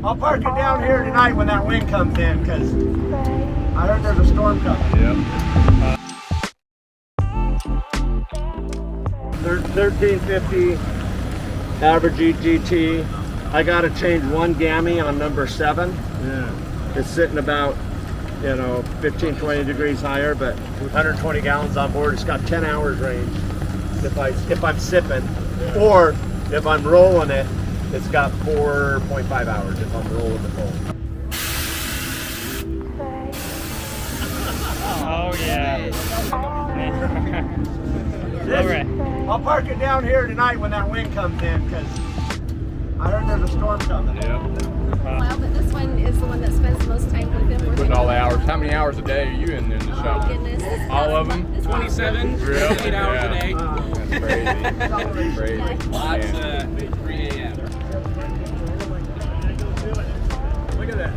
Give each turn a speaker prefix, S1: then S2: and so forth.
S1: I'll park it down here tonight when that wind comes in, because I heard there's a storm coming.
S2: Yep.
S1: 1350 average GT. I got to change one gammy on number 7.
S2: Yeah.
S1: It's sitting about, 15, 20 degrees higher, but with 120 gallons on board, it's got 10 hours range if I'm sipping, or if I'm rolling it, it's got 4.5 hours if I'm rolling the full.
S3: Oh yeah.
S1: I'll park it down here tonight when that wind comes in, because I heard there's a storm coming.
S2: Yep.
S4: Well, but this one is the one that spends the most time with him.
S2: Putting all the hours. How many hours a day are you in the shop?
S4: Oh, goodness.
S2: All of them?
S3: 27, 8 hours a day.
S2: That's crazy. That's crazy.
S3: Lots,
S2: Yeah.
S3: 3 a.m.
S1: Look at that.